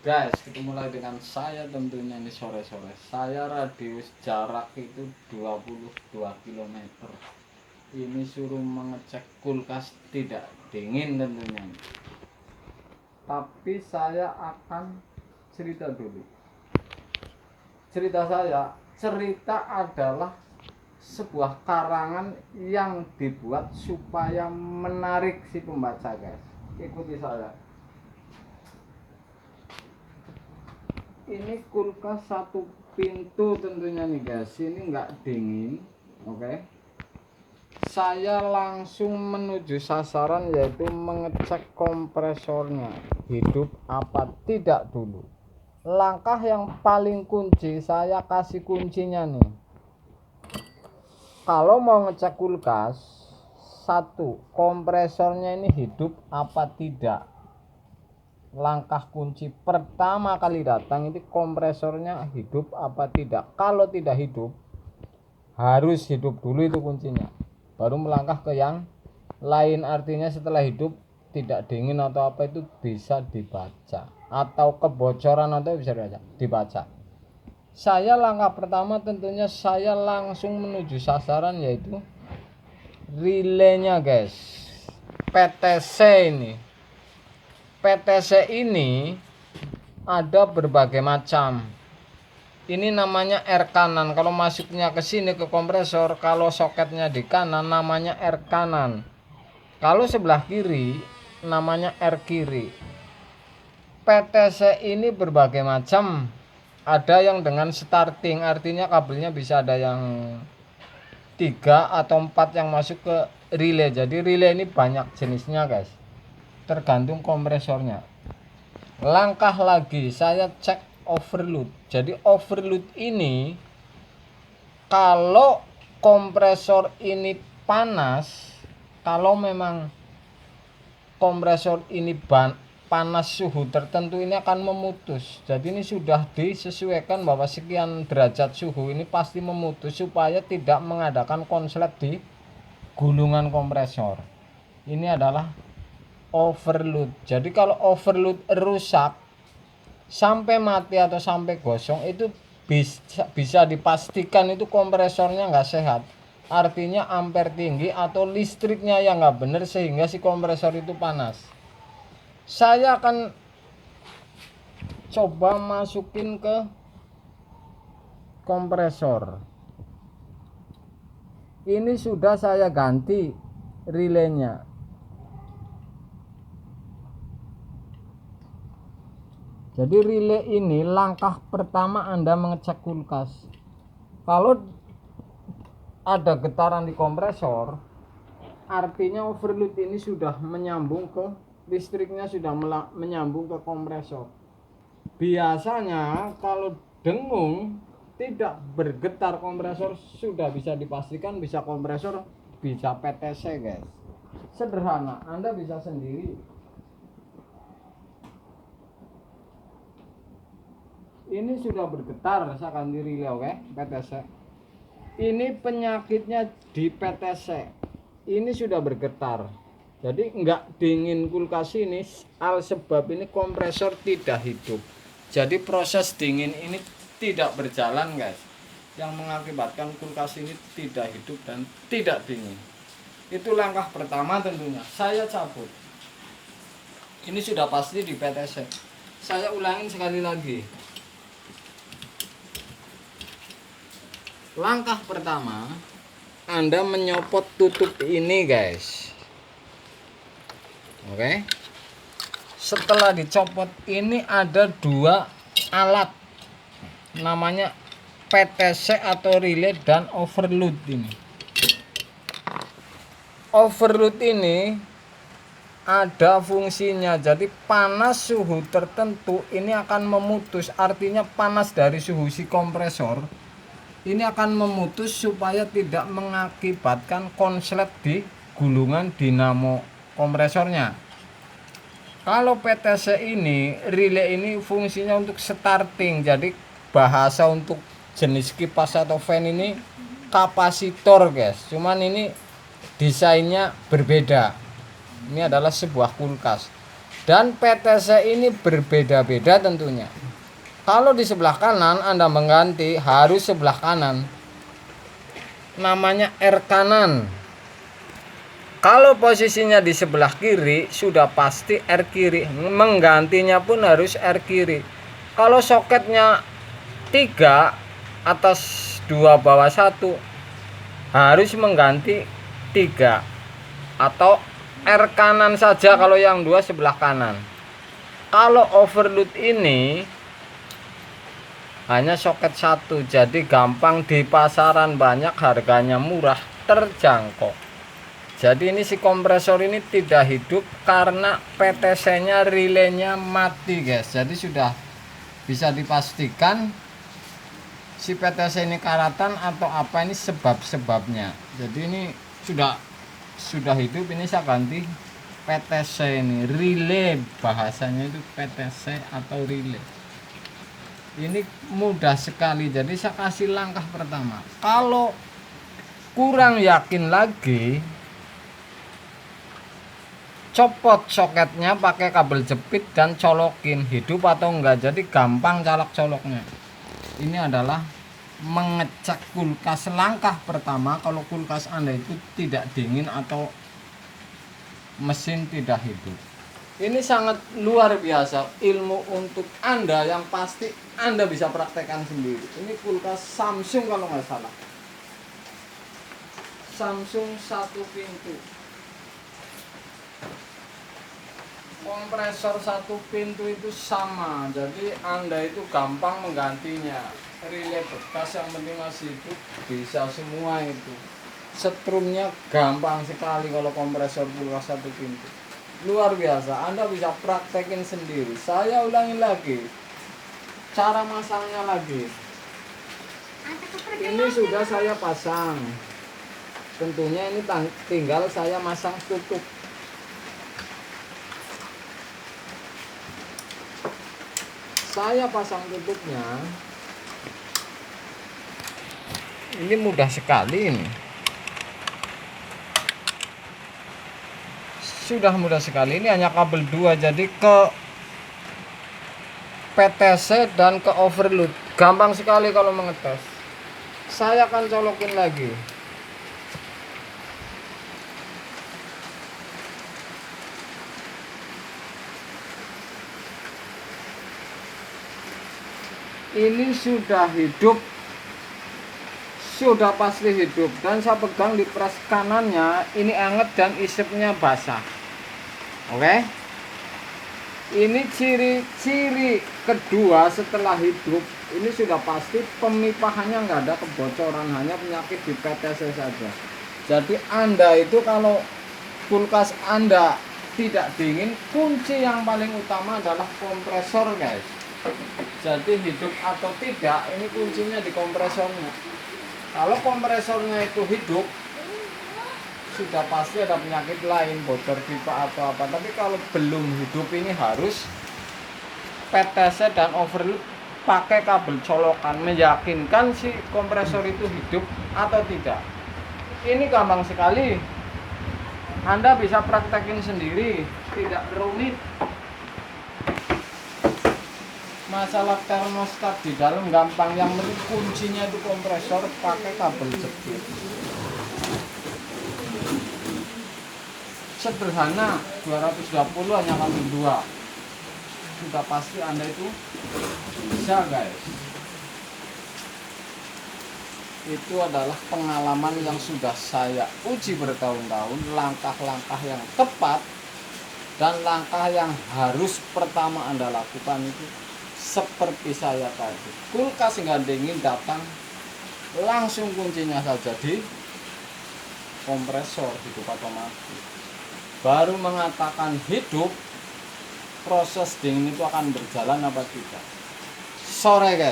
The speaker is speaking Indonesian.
Guys, ketemu lagi dengan saya tentunya ini sore-sore. Saya radius jarak itu 22 km. Ini suruh mengecek kulkas tidak dingin tentunya. Tapi saya akan cerita dulu. Cerita adalah sebuah karangan yang dibuat supaya menarik si pembaca, guys. Ikuti saya. Ini kulkas satu pintu tentunya nih guys, ini nggak dingin. Oke, saya langsung menuju sasaran, yaitu mengecek kompresornya hidup apa tidak dulu. Langkah yang paling kunci, saya kasih kuncinya nih. Kalau mau ngecek kulkas, satu, kompresornya ini hidup apa tidak. Langkah kunci pertama kali datang itu kompresornya hidup apa tidak. Kalau tidak hidup, harus hidup dulu, itu kuncinya. Baru melangkah ke yang lain. Artinya setelah hidup tidak dingin atau apa itu bisa dibaca, atau kebocoran atau bisa dibaca. Saya langkah pertama tentunya saya langsung menuju sasaran, yaitu relaynya guys. PTC ini. PTC ini ada berbagai macam. Ini namanya R kanan. Kalau masuknya ke sini ke kompresor, kalau soketnya di kanan namanya R kanan. Kalau sebelah kiri namanya R kiri. PTC ini berbagai macam. Ada yang dengan starting, artinya kabelnya bisa ada yang 3 atau 4 yang masuk ke relay. Jadi relay ini banyak jenisnya guys, tergantung kompresornya. Langkah lagi saya cek overload. Jadi overload ini, kalau kompresor ini panas, kalau memang kompresor ini panas suhu tertentu, ini akan memutus. Jadi ini sudah disesuaikan bahwa sekian derajat suhu ini pasti memutus, supaya tidak mengadakan konslet di gulungan kompresor. Ini adalah overload. Jadi kalau overload rusak sampai mati atau sampai gosong, itu bisa dipastikan itu kompresornya nggak sehat. Artinya ampere tinggi atau listriknya yang nggak benar, sehingga si kompresor itu panas. Saya akan coba masukin ke kompresor. Ini sudah saya ganti relaynya. Jadi relay ini langkah pertama Anda mengecek kulkas. Kalau ada getaran di kompresor, artinya overload ini sudah menyambung ke listriknya, sudah menyambung ke kompresor. Biasanya kalau dengung tidak bergetar kompresor, sudah bisa dipastikan bisa kompresor, bisa PTC guys. Sederhana, Anda bisa sendiri. Ini sudah bergetar, saya akan relay, oke, PTC. Ini penyakitnya di PTC. Ini sudah bergetar. Jadi enggak dingin kulkas ini, sebab ini kompresor tidak hidup. Jadi proses dingin ini tidak berjalan guys, yang mengakibatkan kulkas ini tidak hidup dan tidak dingin. Itu langkah pertama tentunya. Saya cabut. Ini sudah pasti di PTC. Saya ulangin sekali lagi. Langkah pertama, Anda menyopot tutup ini guys. Oke. Setelah dicopot ini ada 2 alat, namanya PTC atau relay dan overload ini. Overload ini ada fungsinya, jadi panas suhu tertentu ini akan memutus, artinya panas dari suhu si kompresor ini akan memutus supaya tidak mengakibatkan konslet di gulungan dinamo kompresornya. Kalau PTC ini, relay ini fungsinya untuk starting. Jadi bahasa untuk jenis kipas atau fan ini kapasitor guys. Cuman ini desainnya berbeda. Ini adalah sebuah kulkas. Dan PTC ini berbeda-beda tentunya. Kalau di sebelah kanan Anda mengganti harus sebelah kanan, namanya R kanan. Kalau posisinya di sebelah kiri sudah pasti R kiri, menggantinya pun harus R kiri. Kalau soketnya 3 atas 2 bawah 1 harus mengganti 3 atau R kanan saja kalau yang 2 sebelah kanan. Kalau overload ini hanya soket 1, jadi gampang di pasaran, banyak, harganya murah, terjangkau. Jadi ini si kompresor ini tidak hidup karena PTC nya relaynya mati guys. Jadi sudah bisa dipastikan si PTC ini karatan atau apa, ini sebab-sebabnya. Jadi ini sudah hidup, ini saya ganti PTC ini, relay bahasanya itu PTC atau relay. Ini mudah sekali, jadi saya kasih langkah pertama. Kalau kurang yakin lagi, copot soketnya pakai kabel jepit dan colokin, hidup atau enggak. Jadi gampang colok coloknya. Ini adalah mengecek kulkas. Langkah pertama kalau kulkas Anda itu tidak dingin atau mesin tidak hidup. Ini sangat luar biasa ilmu untuk Anda yang pasti Anda bisa praktekkan sendiri. Ini kulkas Samsung kalau nggak salah, Samsung 1 pintu, kompresor 1 pintu itu sama, jadi Anda itu gampang menggantinya. Relay bekas yang penting masih hidup bisa semua itu. Setrumnya gampang sekali kalau kompresor kulkas 1 pintu, luar biasa. Anda bisa praktekin sendiri. Saya ulangi lagi cara masangnya lagi. Ini sudah saya pasang, tentunya ini tinggal saya masang tutup. Saya pasang tutupnya ini mudah sekali, ini sudah mudah sekali. Ini hanya kabel 2, jadi ke PTC dan ke overload gampang sekali kalau mengetes. Saya akan colokin lagi. Ini sudah hidup, sudah pasti hidup, dan saya pegang di pres kanannya ini anget dan isepnya basah. Oke, ini ciri-ciri kedua setelah hidup. Ini sudah pasti pemipahannya nggak ada kebocoran, hanya penyakit di PTC saja. Jadi Anda itu kalau kulkas Anda tidak dingin, kunci yang paling utama adalah kompresor guys. Jadi hidup atau tidak, ini kuncinya di kompresornya. Kalau kompresornya itu hidup, sudah pasti ada penyakit lain, bocor pipa atau apa. Tapi kalau belum hidup, ini harus PTC dan overload pakai kabel colokan, meyakinkan si kompresor itu hidup atau tidak. Ini gampang sekali, Anda bisa praktekin sendiri, tidak rumit. Masalah termostat di dalam gampang, yang penting kuncinya itu kompresor pakai kabel jepit. Sederhana, 220 hanya kabel 2. Sudah pasti Anda itu bisa guys. Itu adalah pengalaman yang sudah saya uji bertahun-tahun, langkah-langkah yang tepat dan langkah yang harus pertama Anda lakukan itu seperti saya tadi. Kulkas nggak dingin, datang langsung kuncinya saja di kompresor, hidup atau mati. Baru mengatakan hidup, proses dingin itu akan berjalan apa tidak. Sore guys.